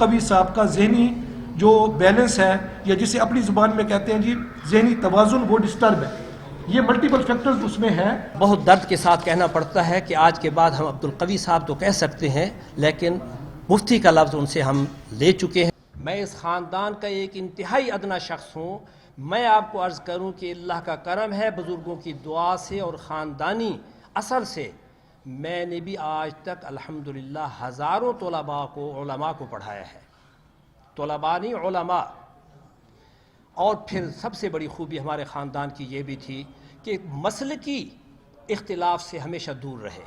عبدالقوی صاحب کا ذہنی جو بیلنس ہے، یا جسے اپنی زبان میں کہتے ہیں جی ذہنی توازن، وہ ڈسٹرب ہے. یہ ملٹیپل فیکٹرز اس میں ہیں. بہت درد کے ساتھ کہنا پڑتا ہے کہ آج کے بعد ہم عبدالقوی صاحب تو کہہ سکتے ہیں، لیکن مفتی کا لفظ ان سے ہم لے چکے ہیں. میں اس خاندان کا ایک انتہائی ادنا شخص ہوں. میں آپ کو عرض کروں کہ اللہ کا کرم ہے، بزرگوں کی دعا سے اور خاندانی اثر سے میں نے بھی آج تک الحمدللہ ہزاروں طلباء کو، علماء کو پڑھایا ہے. طلباء نہیں، علماء. اور پھر سب سے بڑی خوبی ہمارے خاندان کی یہ بھی تھی کہ مسلکی اختلاف سے ہمیشہ دور رہے.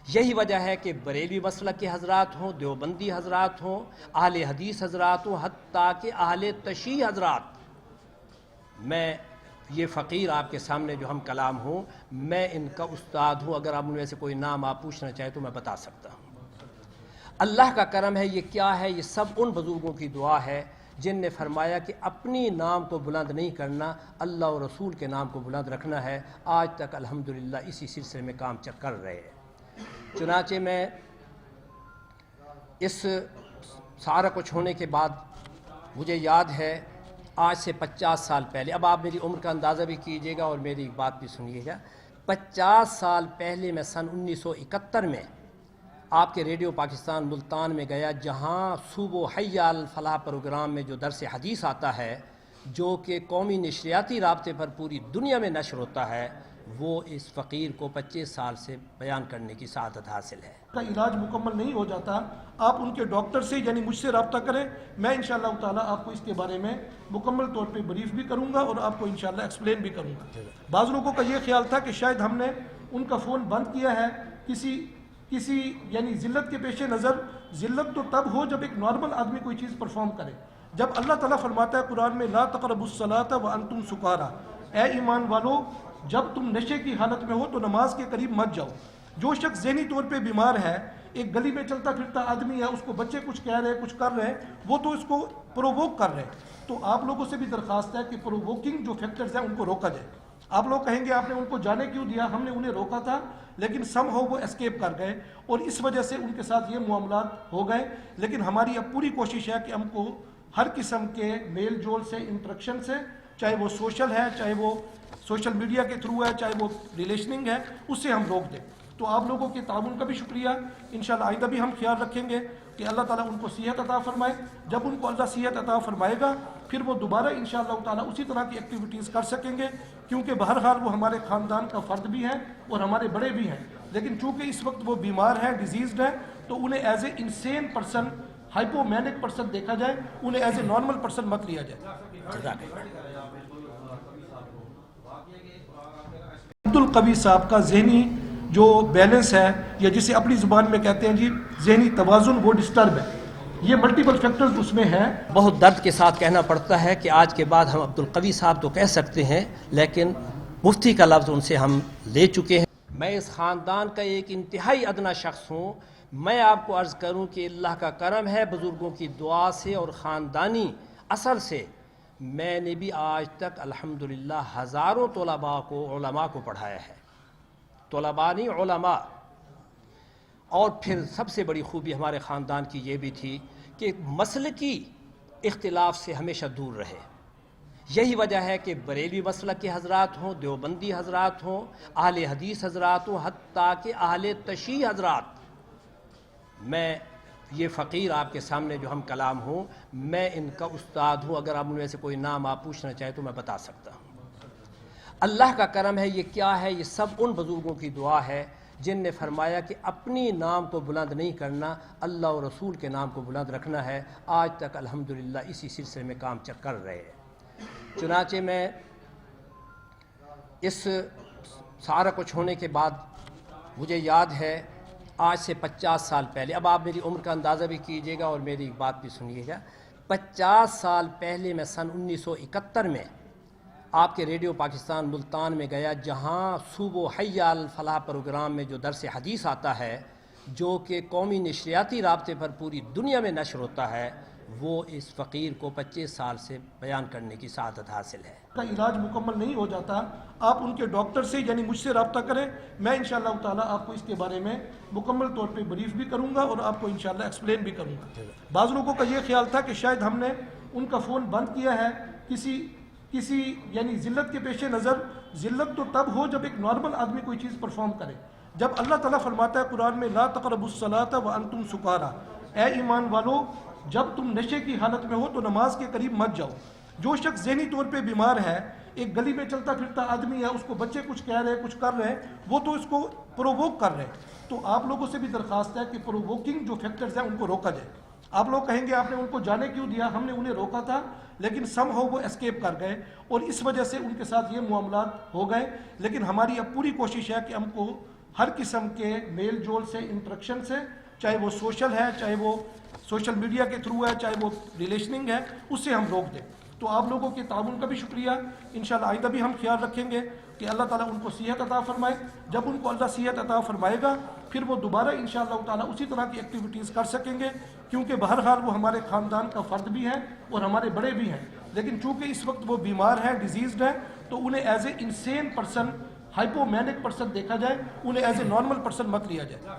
یہی وجہ ہے کہ بریلوی مسلک کے حضرات ہوں، دیوبندی حضرات ہوں، اہل حدیث حضرات ہوں، حتیٰ کہ اہل تشیع حضرات، میں یہ فقیر آپ کے سامنے جو ہم کلام ہوں، میں ان کا استاد ہوں. اگر آپ ان میں سے کوئی نام آپ پوچھنا چاہیں تو میں بتا سکتا ہوں. اللہ کا کرم ہے. یہ کیا ہے؟ یہ سب ان بزرگوں کی دعا ہے جن نے فرمایا کہ اپنی نام کو بلند نہیں کرنا، اللہ اور رسول کے نام کو بلند رکھنا ہے. آج تک الحمدللہ اسی سلسلے میں کام کر رہے ہیں. چنانچہ میں اس سارا کچھ ہونے کے بعد مجھے یاد ہے آج سے 50 سال پہلے، اب آپ میری عمر کا اندازہ بھی کیجئے گا اور میری ایک بات بھی سنیے گا. 50 سال پہلے میں سن 1971 میں آپ کے ریڈیو پاکستان ملتان میں گیا، جہاں صوبہ حی علی الفلاح پروگرام میں جو درس حدیث آتا ہے، جو کہ قومی نشریاتی رابطے پر پوری دنیا میں نشر ہوتا ہے، وہ اس فقیر کو 25 سال سے بیان کرنے کی سعادت حاصل ہے. کا علاج مکمل نہیں ہو جاتا، آپ ان کے ڈاکٹر سے یعنی مجھ سے رابطہ کریں. میں انشاءاللہ تعالیٰ آپ کو اس کے بارے میں مکمل طور پہ بریف بھی کروں گا اور آپ کو انشاءاللہ ایکسپلین بھی کروں گا. بعض لوگوں کا یہ خیال تھا کہ شاید ہم نے ان کا فون بند کیا ہے کسی یعنی ذلت کے پیش نظر. ذلت تو تب ہو جب ایک نارمل آدمی کوئی چیز پرفارم کرے. جب اللہ تعالیٰ فرماتا ہے قرآن میں لا تقربوا الصلاۃ وانتم سکارا، اے ایمان والو جب تم نشے کی حالت میں ہو تو نماز کے قریب مت جاؤ. جو شخص ذہنی طور پہ بیمار ہے، ایک گلی میں چلتا پھرتا آدمی ہے، اس کو بچے کچھ کہہ رہے ہیں، کچھ کر رہے ہیں، وہ تو اس کو پرووک کر رہے ہیں. تو آپ لوگوں سے بھی درخواست ہے کہ پرووکنگ جو فیکٹرز ہیں ان کو روکا جائے. آپ لوگ کہیں گے آپ نے ان کو جانے کیوں دیا؟ ہم نے انہیں روکا تھا، لیکن سم ہو وہ اسکیپ کر گئے اور اس وجہ سے ان کے ساتھ یہ معاملات ہو گئے. لیکن ہماری اب پوری کوشش ہے کہ ہم کو ہر قسم کے میل جول سے، انٹریکشن سے، چاہے وہ سوشل ہے، چاہے وہ سوشل میڈیا کے تھرو ہے، چاہے وہ ریلیشننگ ہے، اس سے ہم روک دیں. تو آپ لوگوں کے تعاون کا بھی شکریہ. انشاءاللہ آئندہ بھی ہم خیال رکھیں گے کہ اللہ تعالیٰ ان کو صحت عطا فرمائے. جب ان کو اللہ صحت عطا فرمائے گا پھر وہ دوبارہ انشاءاللہ تعالیٰ اسی طرح کی ایکٹیویٹیز کر سکیں گے، کیونکہ بہرحال وہ ہمارے خاندان کا فرد بھی ہیں اور ہمارے بڑے بھی ہیں. لیکن چونکہ اس وقت وہ بیمار ہیں، ڈیزیزڈ ہیں، تو انہیں as a insane person, hypomanic person دیکھا جائے، انہیں ایز اے نارمل پرسن مت لیا جائے. عبدالقوی صاحب کا ذہنی جو بیلنس ہے، یا جسے اپنی زبان میں کہتے ہیں جی ذہنی توازن، وہ ڈسٹرب ہے. یہ ملٹیپل فیکٹرز اس میں ہیں. بہت درد کے ساتھ کہنا پڑتا ہے کہ آج کے بعد ہم عبدالقوی صاحب تو کہہ سکتے ہیں، لیکن مفتی کا لفظ ان سے ہم لے چکے ہیں. میں اس خاندان کا ایک انتہائی ادنا شخص ہوں. میں آپ کو عرض کروں کہ اللہ کا کرم ہے، بزرگوں کی دعا سے اور خاندانی اثر سے میں نے بھی آج تک الحمدللہ ہزاروں طلباء کو، علماء کو پڑھایا ہے. طلباء نہیں، علماء. اور پھر سب سے بڑی خوبی ہمارے خاندان کی یہ بھی تھی کہ مسلکی اختلاف سے ہمیشہ دور رہے. یہی وجہ ہے کہ بریلوی مسلک کے حضرات ہوں، دیوبندی حضرات ہوں، اہل حدیث حضرات ہوں، حتیٰ کہ اہل تشیع حضرات، میں یہ فقیر آپ کے سامنے جو ہم کلام ہوں، میں ان کا استاد ہوں. اگر آپ ان میں سے کوئی نام آپ پوچھنا چاہیں تو میں بتا سکتا ہوں. اللہ کا کرم ہے. یہ کیا ہے؟ یہ سب ان بزرگوں کی دعا ہے جن نے فرمایا کہ اپنی نام کو بلند نہیں کرنا، اللہ اور رسول کے نام کو بلند رکھنا ہے. آج تک الحمدللہ اسی سلسلے میں کام کر رہے ہیں. چنانچہ میں اس سارا کچھ ہونے کے بعد مجھے یاد ہے آج سے 50 سال پہلے، اب آپ میری عمر کا اندازہ بھی کیجئے گا اور میری ایک بات بھی سنیے گا. 50 سال پہلے میں سن 1971 میں آپ کے ریڈیو پاکستان ملتان میں گیا، جہاں صوبہ حی علی الفلاح پروگرام میں جو درس حدیث آتا ہے، جو کہ قومی نشریاتی رابطے پر پوری دنیا میں نشر ہوتا ہے، وہ اس فقیر کو 25 سال سے بیان کرنے کی سعادت حاصل ہے۔ کا علاج مکمل نہیں ہو جاتا، آپ ان کے ڈاکٹر سے یعنی مجھ سے رابطہ کریں، میں انشاءاللہ تعالیٰ آپ کو اس کے بارے میں مکمل طور پہ بریف بھی کروں گا اور آپ کو انشاءاللہ ایکسپلین بھی کروں گا۔ بعض لوگوں کا یہ خیال تھا کہ شاید ہم نے ان کا فون بند کیا ہے کسی یعنی ذلت کے پیش نظر۔ ذلت تو تب ہو جب ایک نارمل آدمی کوئی چیز پرفارم کرے۔ جب اللہ تعالیٰ فرماتا ہے قرآن میں لا تقربوا الصلاۃ وانتم سکارا، اے ایمان والو جب تم نشے کی حالت میں ہو تو نماز کے قریب مت جاؤ۔ جو شخص ذہنی طور پہ بیمار ہے، ایک گلی میں چلتا پھرتا آدمی ہے، اس کو بچے کچھ کہہ رہے ہیں، کچھ کر رہے ہیں، وہ تو اس کو پرووک کر رہے ہیں۔ تو آپ لوگوں سے بھی درخواست ہے کہ پرووکنگ جو فیکٹرز ہیں ان کو روکا جائے۔ آپ لوگ کہیں گے آپ نے ان کو جانے کیوں دیا؟ ہم نے انہیں روکا تھا لیکن سم ہو وہ اسکیپ کر گئے اور اس وجہ سے ان کے ساتھ یہ معاملات ہو گئے۔ لیکن ہماری اب پوری کوشش ہے کہ ہم کو ہر قسم کے میل جول سے، انٹریکشن سے، چاہے وہ سوشل ہے، چاہے وہ سوشل میڈیا کے تھرو ہے، چاہے وہ ریلیشننگ ہے، اس سے ہم روک دیں۔ تو آپ لوگوں کے تعاون کا بھی شکریہ۔ انشاءاللہ آئندہ بھی ہم خیال رکھیں گے کہ اللہ تعالیٰ ان کو صحت عطا فرمائے۔ جب ان کو اللہ صحت عطا فرمائے گا پھر وہ دوبارہ انشاءاللہ تعالیٰ اسی طرح کی ایکٹیویٹیز کر سکیں گے، کیونکہ بہرحال وہ ہمارے خاندان کا فرد بھی ہیں اور ہمارے بڑے بھی ہیں۔ لیکن چونکہ اس وقت وہ بیمار ہیں، ڈیزیزڈ ہیں، تو انہیں as a insane person, hypomanic person دیکھا جائے، انہیں ایز اے نارمل پرسن مت لیا جائے۔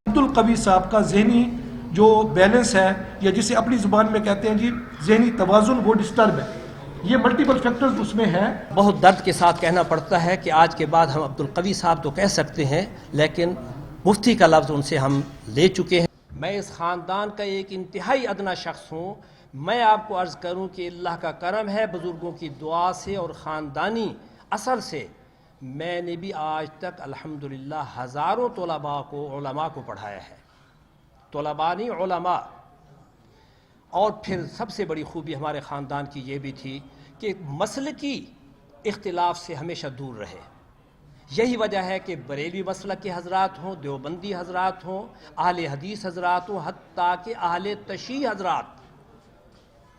عبدالقوی صاحب کا ذہنی جو بیلنس ہے، یا جسے اپنی زبان میں کہتے ہیں جی ذہنی توازن، وہ ڈسٹرب ہے۔ یہ ملٹیپل فیکٹرز اس میں ہیں۔ بہت درد کے ساتھ کہنا پڑتا ہے کہ آج کے بعد ہم عبدالقوی صاحب تو کہہ سکتے ہیں لیکن مفتی کا لفظ ان سے ہم لے چکے ہیں۔ میں اس خاندان کا ایک انتہائی ادنا شخص ہوں۔ میں آپ کو عرض کروں کہ اللہ کا کرم ہے، بزرگوں کی دعا سے اور خاندانی اثر سے میں نے بھی آج تک الحمدللہ ہزاروں طلباء کو، علماء کو پڑھایا ہے۔ طلباء نہیں، علماء۔ اور پھر سب سے بڑی خوبی ہمارے خاندان کی یہ بھی تھی کہ مسلکی اختلاف سے ہمیشہ دور رہے۔ یہی وجہ ہے کہ بریلوی مسلک کے حضرات ہوں، دیوبندی حضرات ہوں، اہل حدیث حضرات ہوں، حتیٰ کہ اہل تشیع حضرات،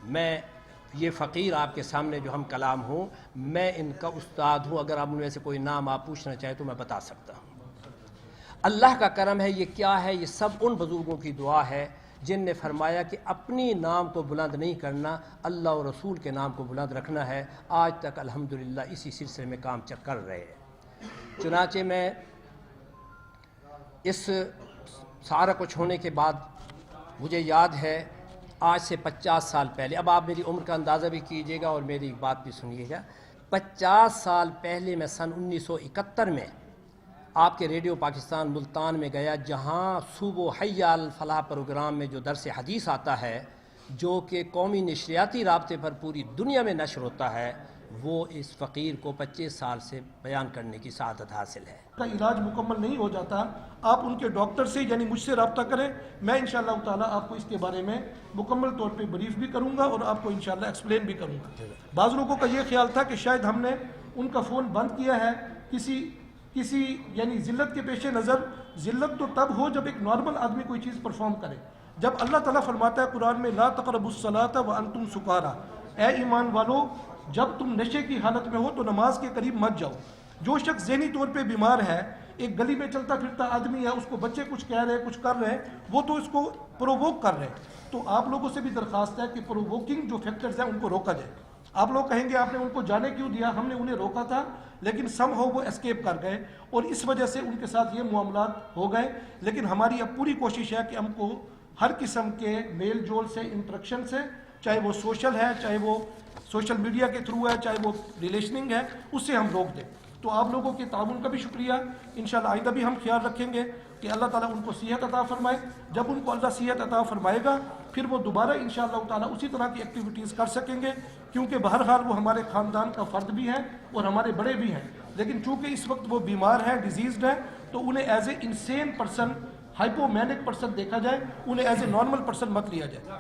میں یہ فقیر آپ کے سامنے جو ہم کلام ہوں، میں ان کا استاد ہوں۔ اگر آپ ان میں سے کوئی نام آپ پوچھنا چاہیں تو میں بتا سکتا ہوں۔ اللہ کا کرم ہے۔ یہ کیا ہے؟ یہ سب ان بزرگوں کی دعا ہے جن نے فرمایا کہ اپنی نام کو بلند نہیں کرنا، اللہ اور رسول کے نام کو بلند رکھنا ہے۔ آج تک الحمدللہ اسی سلسلے میں کام کر رہے ہیں۔ چنانچہ میں اس سارا کچھ ہونے کے بعد مجھے یاد ہے آج سے 50 سال پہلے، اب آپ میری عمر کا اندازہ بھی کیجئے گا اور میری بات بھی سنیے گا۔ 50 سال پہلے میں سن 1971 میں آپ کے ریڈیو پاکستان ملتان میں گیا، جہاں صوبہ حی علی الفلاح پروگرام میں جو درس حدیث آتا ہے، جو کہ قومی نشریاتی رابطے پر پوری دنیا میں نشر ہوتا ہے، وہ اس فقیر کو 25 سال سے بیان کرنے کی سعادت حاصل ہے۔ کا علاج مکمل نہیں ہو جاتا، آپ ان کے ڈاکٹر سے یعنی مجھ سے رابطہ کریں، میں انشاءاللہ تعالیٰ آپ کو اس کے بارے میں مکمل طور پہ بریف بھی کروں گا اور آپ کو انشاءاللہ ایکسپلین بھی کروں گا۔ بعض لوگوں کا یہ خیال تھا کہ شاید ہم نے ان کا فون بند کیا ہے کسی یعنی ذلت کے پیش نظر۔ ذلت تو تب ہو جب ایک نارمل آدمی کوئی چیز پرفارم کرے۔ جب اللہ تعالیٰ فرماتا ہے قرآن میں لا تقربوا الصلاۃ وانتم سکارا، اے ایمان والو جب تم نشے کی حالت میں ہو تو نماز کے قریب مت جاؤ۔ جو شخص ذہنی طور پہ بیمار ہے، ایک گلی میں چلتا پھرتا آدمی ہے، اس کو بچے کچھ کہہ رہے ہیں، کچھ کر رہے ہیں، وہ تو اس کو پرووک کر رہے ہیں۔ تو آپ لوگوں سے بھی درخواست ہے کہ پرووکنگ جو فیکٹرز ہیں ان کو روکا جائے۔ آپ لوگ کہیں گے آپ نے ان کو جانے کیوں دیا؟ ہم نے انہیں روکا تھا لیکن سم ہو وہ اسکیپ کر گئے اور اس وجہ سے ان کے ساتھ یہ معاملات ہو گئے۔ لیکن ہماری اب پوری کوشش ہے کہ ہم کو ہر قسم کے میل جول سے، انٹریکشن سے، چاہے وہ سوشل ہے، چاہے وہ سوشل میڈیا کے تھرو ہے، چاہے وہ ریلیشننگ ہے، اس سے ہم روک دیں۔ تو آپ لوگوں کے تعاون کا بھی شکریہ۔ انشاءاللہ آئندہ بھی ہم خیال رکھیں گے کہ اللہ تعالیٰ ان کو صحت عطا فرمائے۔ جب ان کو اللہ صحت عطا فرمائے گا پھر وہ دوبارہ انشاءاللہ تعالیٰ اسی طرح کی ایکٹیویٹیز کر سکیں گے، کیونکہ بہرحال وہ ہمارے خاندان کا فرد بھی ہیں اور ہمارے بڑے بھی ہیں۔ لیکن چونکہ اس وقت وہ بیمار ہیں، ڈیزیزڈ ہیں، تو انہیں as a insane person, hypomanic person دیکھا جائے، انہیں ایز اے نارمل پرسن مت لیا جائے۔